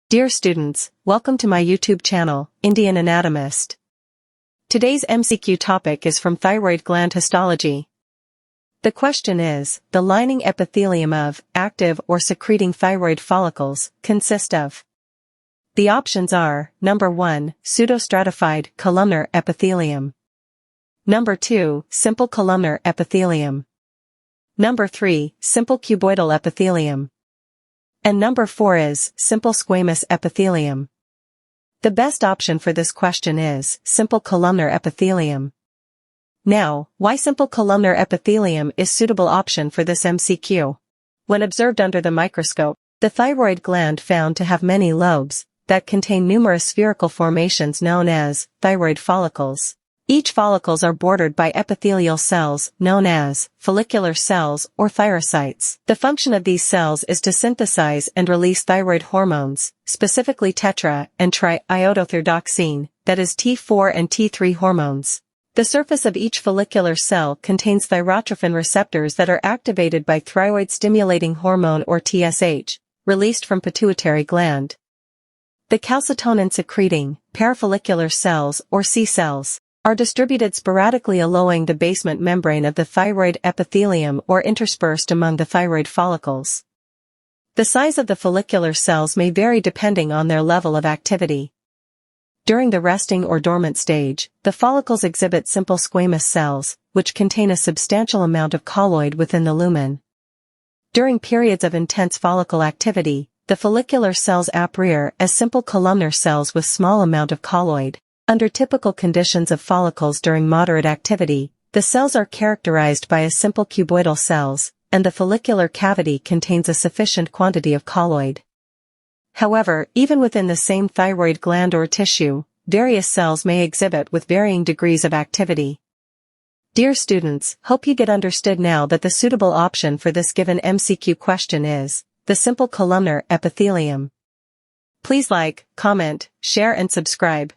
Dear students, welcome to my YouTube channel, Indian Anatomist. Today's MCQ topic is from thyroid gland histology. The question is, the lining epithelium of active or secreting thyroid follicles consist of. The options are, number 1, pseudostratified columnar epithelium. Number 2, simple columnar epithelium. Number 3, simple cuboidal epithelium. And number 4 is simple squamous epithelium. The best option for this question is simple columnar epithelium. Now, why simple columnar epithelium is suitable option for this MCQ? When observed under the microscope, the thyroid gland found to have many lobes that contain numerous spherical formations known as thyroid follicles. Each follicles are bordered by epithelial cells known as follicular cells or thyrocytes. The function of these cells is to synthesize and release thyroid hormones, specifically tetra and triiodothyroxine, that is T4 and T3 hormones. The surface of each follicular cell contains thyrotrophin receptors that are activated by thyroid-stimulating hormone or TSH, released from pituitary gland. The calcitonin-secreting, parafollicular cells or C cells are distributed sporadically along the basement membrane of the thyroid epithelium or interspersed among the thyroid follicles. The size of the follicular cells may vary depending on their level of activity. During the resting or dormant stage, the follicles exhibit simple squamous cells, which contain a substantial amount of colloid within the lumen. During periods of intense follicle activity, the follicular cells appear as simple columnar cells with small amount of colloid. Under typical conditions of follicles during moderate activity, the cells are characterized by as simple cuboidal cells, and the follicular cavity contains a sufficient quantity of colloid. However, even within the same thyroid gland or tissue, various cells may exhibit with varying degrees of activity. Dear students, hope you get understood now that the suitable option for this given MCQ question is the simple columnar epithelium. Please like, comment, share and subscribe.